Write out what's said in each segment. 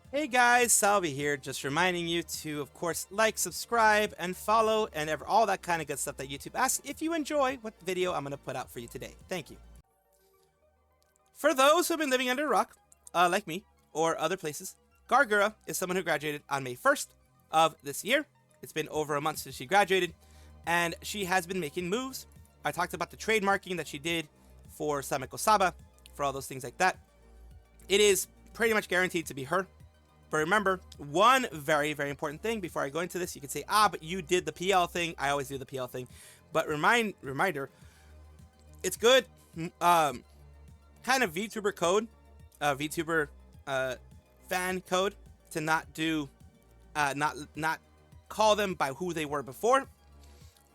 Hey guys, Salvi here, just reminding you to, of course, like, subscribe, and follow, and all that kind of good stuff that YouTube asks if you enjoy what video I'm going to put out for you today. Thank you. For those who have been living under a rock, like me, or other places, Gargura is someone who graduated on May 1st of this year. It's been over a month since she graduated, and she has been making moves. I talked about the trademarking that she did for Saba, for all those things like that. It is pretty much guaranteed to be her. But remember, one very, very important thing before I go into this, you can say, but you did the PL thing. I always do the PL thing. But reminder, it's good, kind of VTuber code, VTuber fan code to not do, not call them by who they were before,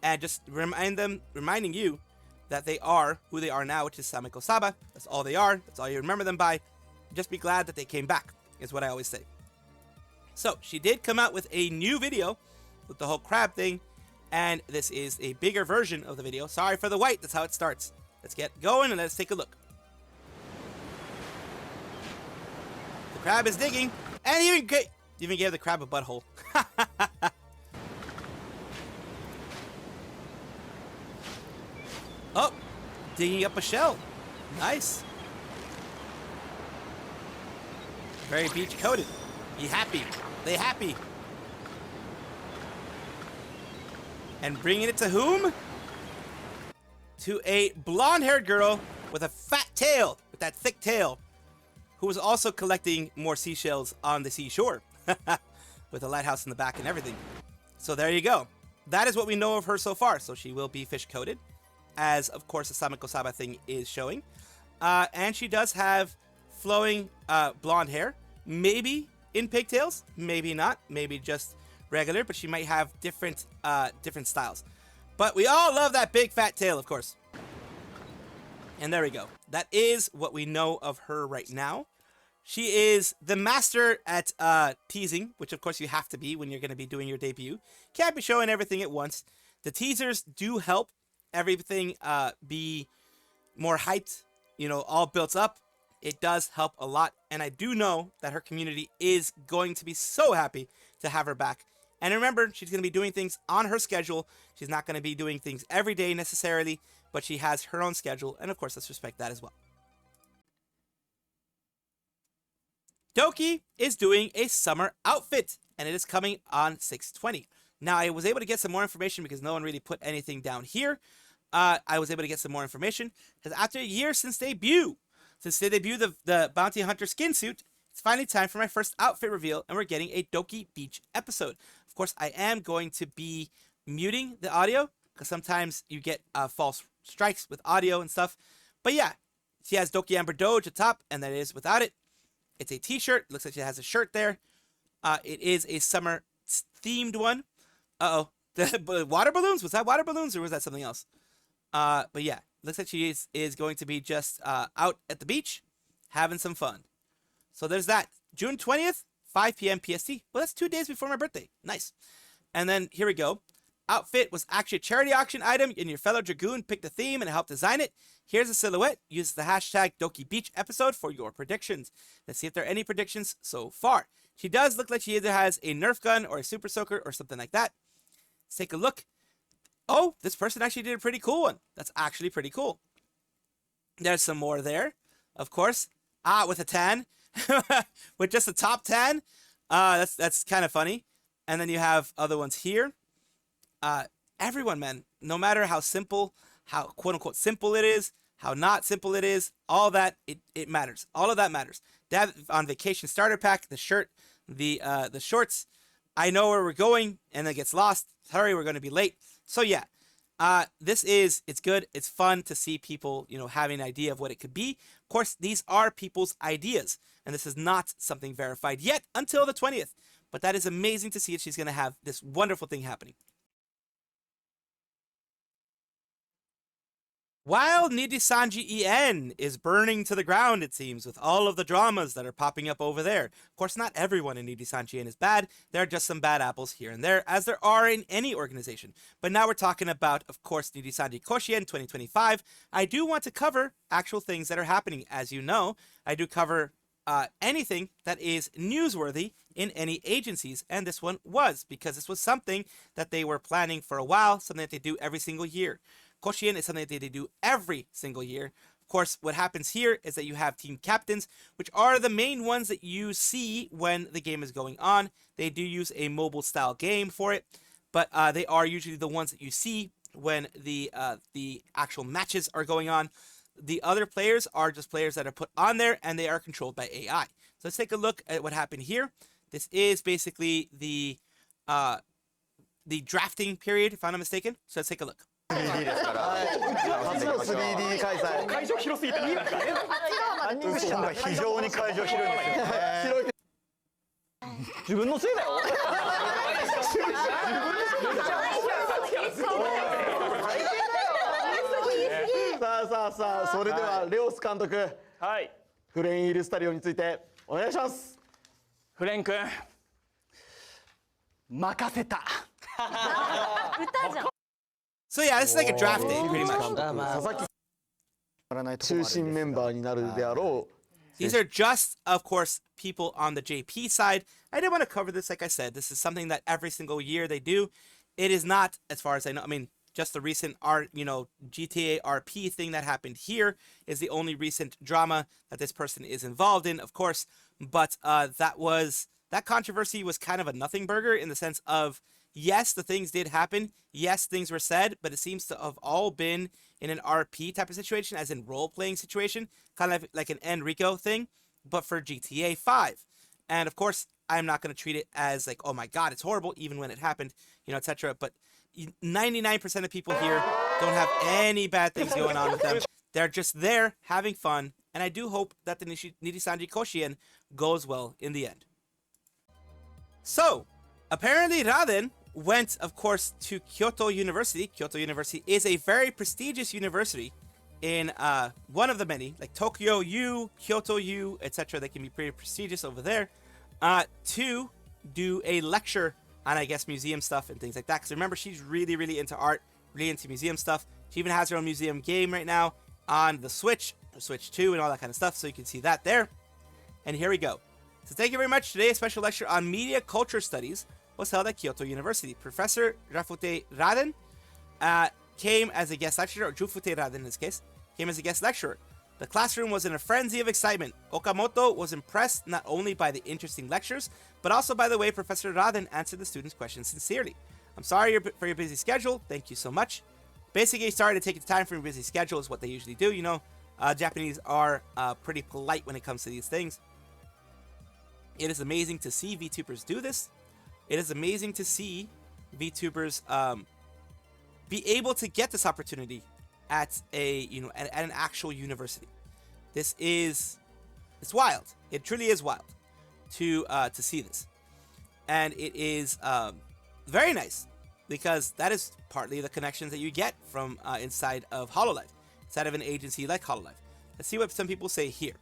and just reminding you that they are who they are now, which is Saba. That's all they are. That's all you remember them by. Just be glad that they came back, is what I always say. So, she did come out with a new video with the whole crab thing, and this is a bigger version of the video. Sorry for the white, that's how it starts. Let's get going and let's take a look. The crab is digging, and even gave the crab a butthole. Oh, digging up a shell. Nice. Very beach coated. Be happy. They happy. And bringing it to whom? To a blonde-haired girl with a fat tail, with that thick tail, who was also collecting more seashells on the seashore, with a lighthouse in the back and everything. So there you go. That is what we know of her so far. So she will be fish-coated, as of course the Saba thing is showing. And she does have flowing blonde hair. Maybe in pigtails, maybe not, maybe just regular, but she might have different styles. But we all love that big fat tail, of course. And there we go. That is what we know of her right now. She is the master at teasing, which of course you have to be when you're going to be doing your debut. Can't be showing everything at once. The teasers do help everything be more hyped, all built up. It does help a lot, and I do know that her community is going to be so happy to have her back. And remember, she's going to be doing things on her schedule. She's not going to be doing things every day necessarily, but she has her own schedule, and of course, let's respect that as well. Doki is doing a summer outfit, and it is coming on 6/20. Now, I was able to get some more information because no one really put anything down here. I was able to get some more information because after a year since they debuted the Bounty Hunter skin suit, it's finally time for my first outfit reveal, and we're getting a Doki Beach episode. Of course, I am going to be muting the audio, because sometimes you get false strikes with audio and stuff. But yeah, she has Doki Amber Doge at top, and that is without it. It's a t-shirt. Looks like she has a shirt there. It is a summer-themed one. Uh-oh. The water balloons? Was that water balloons, or was that something else? But yeah. Looks like she is going to be just out at the beach, having some fun. So there's that. June 20th, 5 p.m. PST. Well, that's 2 days before my birthday. Nice. And then here we go. Outfit was actually a charity auction item, and your fellow Dragoon picked the theme and helped design it. Here's a silhouette. Use the hashtag Doki Beach episode for your predictions. Let's see if there are any predictions so far. She does look like she either has a Nerf gun or a Super Soaker or something like that. Let's take a look. Oh, this person actually did a pretty cool one. That's actually pretty cool. There's some more there, of course. With a tan. With just a top tan. That's kind of funny. And then you have other ones here. Everyone, man, no matter how simple, how quote-unquote simple it is, how not simple it is, all that, it matters. All of that matters. That on vacation starter pack, the shirt, the shorts. I know where we're going, and it gets lost. Hurry, we're going to be late. So yeah, it's good. It's fun to see people, having an idea of what it could be. Of course, these are people's ideas, and this is not something verified yet until the 20th. But that is amazing to see that she's going to have this wonderful thing happening. While Nijisanji En is burning to the ground, it seems, with all of the dramas that are popping up over there. Of course, not everyone in Nijisanji En is bad. There are just some bad apples here and there, as there are in any organization. But now we're talking about, of course, Nijisanji Koshien 2025. I do want to cover actual things that are happening. As you know, I do cover anything that is newsworthy in any agencies, and this one was, because this was something that they were planning for a while, something that they do every single year. Koshien is something that they do every single year. Of course, what happens here is that you have team captains, which are the main ones that you see when the game is going on. They do use a mobile style game for it, but they are usually the ones that you see when the actual matches are going on. The other players are just players that are put on there, and they are controlled by AI. So let's take a look at what happened here. This is basically the drafting period, if I'm not mistaken. So let's take a look. 3D ですから初の 3D 開催会場広すぎて見えないからね今回非常に会場広いんですよ自分のせいだよさあそれではレオス監督はいフレンイルスタリオについてお願いしますフレン君任せた歌じゃん So yeah, this is like a draft day, pretty much. 中心メンバーになるであろう These are just, of course, people on the JP side. I didn't want to cover this, like I said. This is something that every single year they do. It is not, as far as I know, I mean, just the recent GTA RP thing that happened here is the only recent drama that this person is involved in, of course. But that controversy was kind of a nothing burger in the sense of, yes, the things did happen. Yes, things were said, but it seems to have all been in an RP type of situation, as in role-playing situation, kind of like an Enrico thing, but for GTA 5. And of course, I'm not going to treat it as like, oh my god, it's horrible, even when it happened, etc. But 99% of people here don't have any bad things going on with them. They're just there having fun, and I do hope that the Nijisanji Koshien goes well in the end. So, apparently Raden went, of course, to Kyoto University. Kyoto University is a very prestigious university in one of the many, like Tokyo U, Kyoto U, etc. They can be pretty prestigious over there, to do a lecture on, I guess, museum stuff and things like that. Because remember, she's really, really into art, really into museum stuff. She even has her own museum game right now on the Switch 2 and all that kind of stuff. So you can see that there. And here we go. So thank you very much. Today, a special lecture on media culture studies was held at Kyoto University. Professor Rafute Raden came as a guest lecturer, or Jufute Raden in this case, came as a guest lecturer. The classroom was in a frenzy of excitement. Okamoto was impressed not only by the interesting lectures, but also by the way Professor Raden answered the students' questions sincerely. I'm sorry for your busy schedule. Thank you so much. Basically, sorry to take the time from your busy schedule is what they usually do. Japanese are pretty polite when it comes to these things. It is amazing to see VTubers do this. It is amazing to see VTubers be able to get this opportunity at an actual university. It's wild. It truly is wild to see this, and it is very nice because that is partly the connections that you get from inside of Hololive, inside of an agency like Hololive. Let's see what some people say here,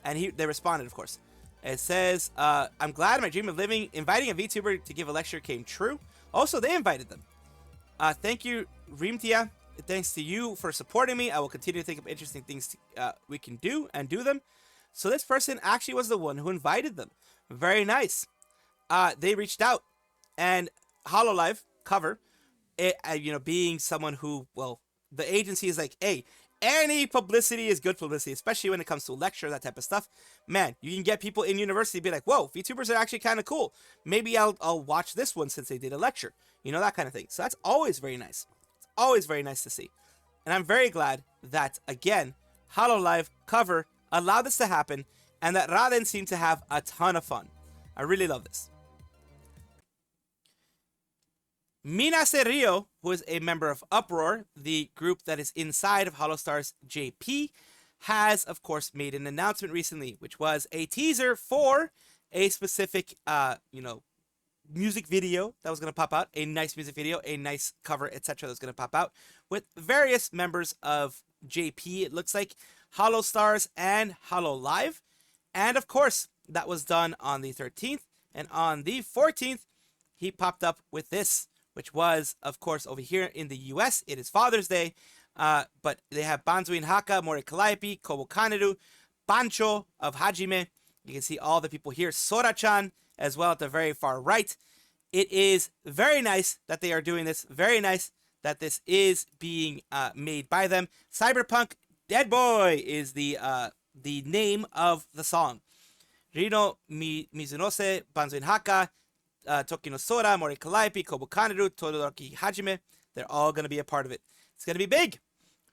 and they responded, of course. It says, I'm glad my dream of inviting a VTuber to give a lecture came true. Also, they invited them. Thank you, Rimtia. Thanks to you for supporting me. I will continue to think of interesting things we can do and do them. So this person actually was the one who invited them. Very nice. They reached out, and Hololive cover, being someone who, well, the agency is like, hey, any publicity is good publicity, especially when it comes to lecture, that type of stuff. Man, you can get people in university be like, whoa, VTubers are actually kind of cool. Maybe I'll watch this one since they did a lecture. That kind of thing. So that's always very nice. It's always very nice to see. And I'm very glad that, again, Hololive cover allowed this to happen, and that Raden seemed to have a ton of fun. I really love this. Minase Ryo, who is a member of Uproar, the group that is inside of Holostars JP, has, of course, made an announcement recently, which was a teaser for a specific, music video that was going to pop out, a nice music video, a nice cover, etc. that was going to pop out with various members of JP, it looks like, Holostars, and Hololive. And of course, that was done on the 13th. And on the 14th, he popped up with this, which was, of course, over here in the US. It is Father's Day. But they have Banzuin Haka, Mori Calliope, Kobo Kaneru, Bancho of Hajime. You can see all the people here. Sora-chan as well at the very far right. It is very nice that they are doing this. Very nice that this is being made by them. Cyberpunk Dead Boy is the name of the song. Rino Mizunose, Banzuin Haka, Toki no Sora, Mori Calliope, Kobo Kaneru, Todoroki Hajime. They're all going to be a part of it. It's going to be big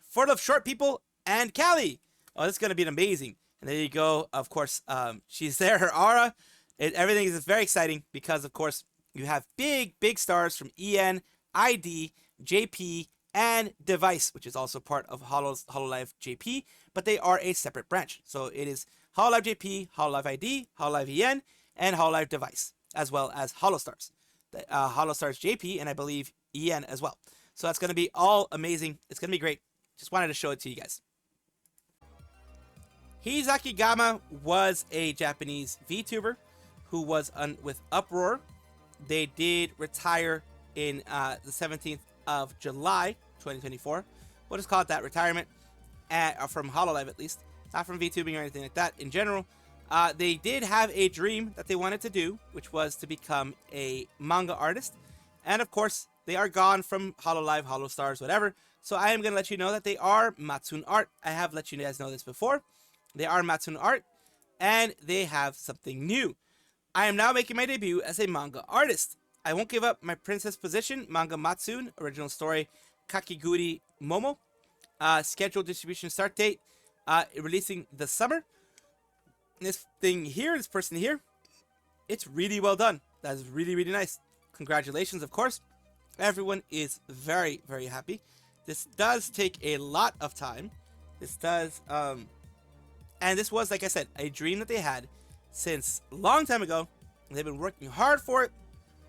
for the short people and Calli. Oh, this is going to be amazing. And there you go. Of course, she's there. Her aura. Everything is very exciting because, of course, you have big stars from EN, ID, JP, and Device, which is also part of Hololive JP, but they are a separate branch. So it is Hololive JP, Hololive ID, Hololive EN, and Hololive Device, as well as Holostars. Holostars JP, and I believe EN as well. So that's going to be all amazing. It's going to be great. Just wanted to show it to you guys. Hizaki Gama was a Japanese VTuber who was with Uproar. They did retire in the 17th of July, 2024. We'll just call it that, retirement, from Hololive at least. Not from VTubing or anything like that. In general, they did have a dream that they wanted to do, which was to become a manga artist. And of course, they are gone from Hololive, Holostars, whatever. So I am going to let you know that they are Matsun Art. I have let you guys know this before. They are Matsun Art, and they have something new. I am now making my debut as a manga artist. I won't give up my princess position. Manga Matsun, original story, Kakiguri Momo. Scheduled distribution start date, releasing this summer. This thing here, this person here, it's really well done. That is really, really nice. Congratulations, of course. Everyone is very, very happy. This does take a lot of time. This does, and this was, like I said, a dream that they had since a long time ago. They've been working hard for it.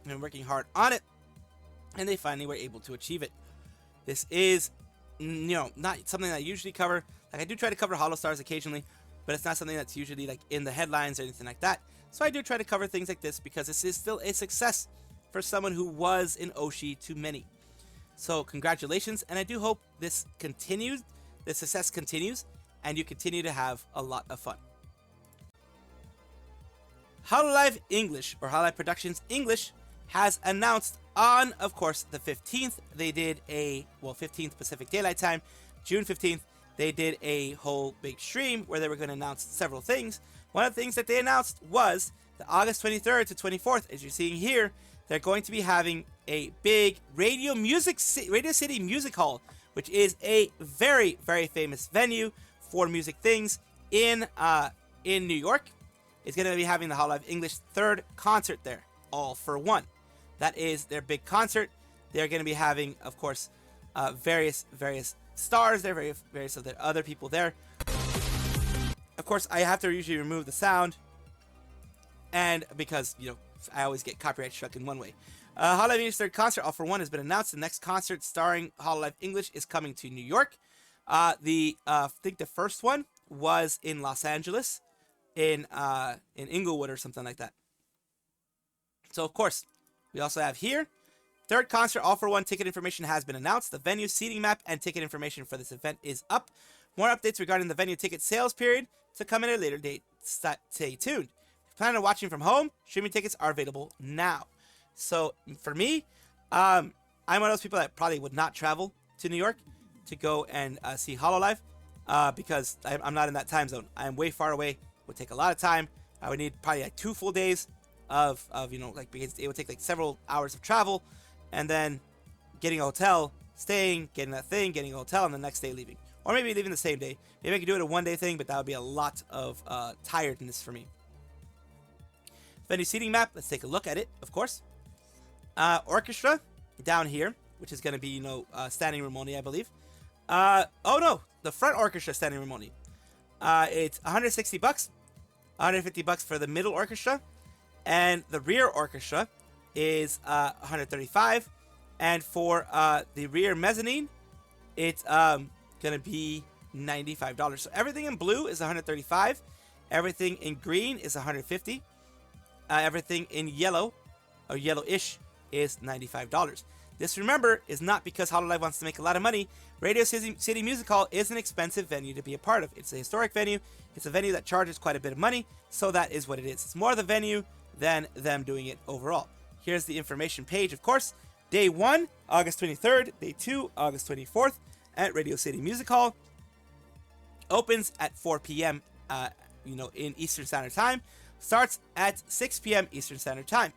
They've been working hard on it. And they finally were able to achieve it. This is, not something that I usually cover. Like, I do try to cover Holostars occasionally, but it's not something that's usually, like, in the headlines or anything like that. So I do try to cover things like this because this is still a success for someone who was an Oshi to many. So congratulations, and I do hope this continues, the success continues, and you continue to have a lot of fun. Hololive English, or Hololive Productions English, has announced on, of course, the 15th, they did 15th Pacific Daylight Time, June 15th, they did a whole big stream where they were going to announce several things. One of the things that they announced was the August 23rd to 24th, as you're seeing here, they're going to be having a big Radio City Music Hall, which is a very, very famous venue for music things in New York. It's going to be having the Hololive English third concert there, all for one. That is their big concert. They're going to be having, of course, various stars there, various of the other people there. Of course, I have to usually remove the sound, and because, I always get copyright struck in one way. Hololive English third concert, all for one, has been announced. The next concert starring Hololive English is coming to New York. I think the first one was in Los Angeles, in Inglewood or something like that. So of course, we also have here, third concert, all for one. Ticket information has been announced. The venue, seating map, and ticket information for this event is up. More updates regarding the venue ticket sales period to come at a later date. Stay tuned. If you plan on watching from home, streaming tickets are available now. So for me, I'm one of those people that probably would not travel to New York to go and see Hololive because I'm not in that time zone. I am way far away. It would take a lot of time. I would need probably like 2 full days of because it would take like several hours of travel, and then getting a hotel, staying, getting that thing, getting a hotel, and the next day leaving. Or maybe leaving the same day. Maybe I could do it a one-day thing, but that would be a lot of tiredness for me. Venue seating map, let's take a look at it, of course. Orchestra, down here, which is going to be, standing room only, I believe. Oh no, the front orchestra standing room only. It's $160, $150 for the middle orchestra, and the rear orchestra is $135, and for the rear mezzanine, it's gonna be $95. So everything in blue is $135. Everything in green is $150. Everything in yellow, or yellowish, is $95. This, remember, is not because Hololive wants to make a lot of money. Radio City Music Hall is an expensive venue to be a part of. It's a historic venue. It's a venue that charges quite a bit of money, so that is what it is. It's more the venue than them doing it overall. Here's the information page, of course. Day 1, August 23rd. Day 2, August 24th at Radio City Music Hall. Opens at 4 p.m. In Eastern Standard Time. Starts at 6 p.m. Eastern Standard Time.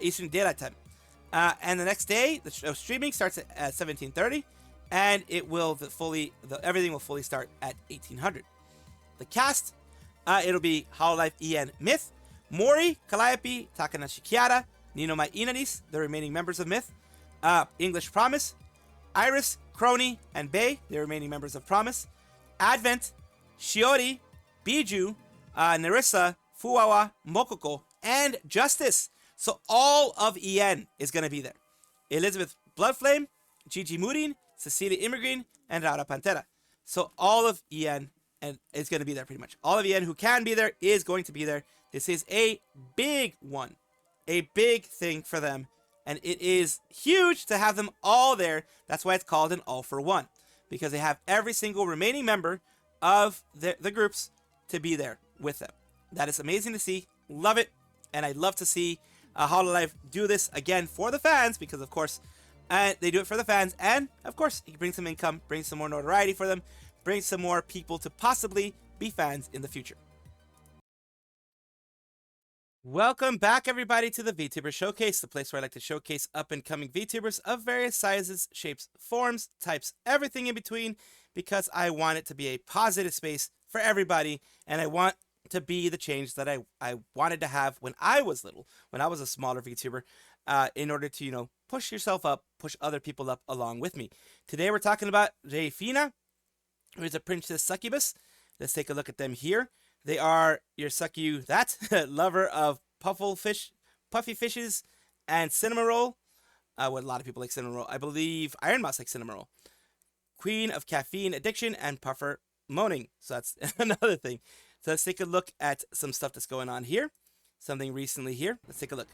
Eastern Daylight Time. And the next day, the show streaming starts at 17:30, and it will everything will fully start at 1800. The cast, it'll be Hololive EN Myth, Mori, Calliope, Takanashi Kiara, Ninomai Inanis, the remaining members of Myth, English Promise, Iris, Crony, and Bay, the remaining members of Promise, Advent, Shiori, Biju, Nerissa, Fuwawa, Mokoko, and Justice. So all of EN is going to be there. Elizabeth Bloodflame, Gigi Murin, Cecilia Immergreen, and Rara Pantera. So all of EN is going to be there pretty much. All of EN who can be there is going to be there. This is a big one. A big thing for them. And it is huge to have them all there. That's why it's called an all for one. Because they have every single remaining member of the groups to be there with them. That is amazing to see. Love it. And I'd love to see Hololive do this again for the fans, because of course they do it for the fans, and of course it brings some income, brings some more notoriety for them, brings some more people to possibly be fans in the future. Welcome back, everybody, to the VTuber Showcase, the place where I like to showcase up-and-coming VTubers of various sizes, shapes, forms, types, everything in between, because I want it to be a positive space for everybody, and I want to be the change that I wanted to have when I was little, when I was a smaller VTuber, in order to, push yourself up, push other people up along with me. Today we're talking about Reiphina, who is a princess succubus. Let's take a look at them here. They are your lover of puffy fishes, and cinnamon roll. What a lot of people like cinnamon roll. I believe Iron Mouse likes cinnamon roll. Queen of caffeine addiction and puffer moaning. So that's another thing. So let's take a look at some stuff that's going on here. Something recently here. Let's take a look.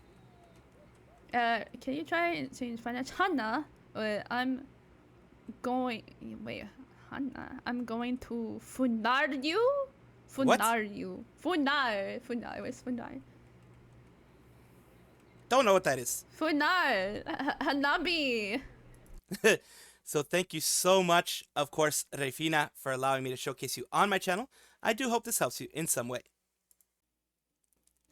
Can you try to find out Hannah? I'm going to funar you? Funar you. Funar. Where's funar? Don't know what that is. Funar. Hanabi. So thank you so much, of course, Reiphina, for allowing me to showcase you on my channel. I do hope this helps you in some way.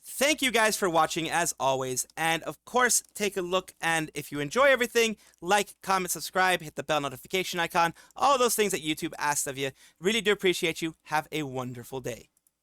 Thank you guys for watching, as always. And of course, take a look, and if you enjoy everything, like, comment, subscribe, hit the bell notification icon, all those things that YouTube asks of you. Really do appreciate you. Have a wonderful day.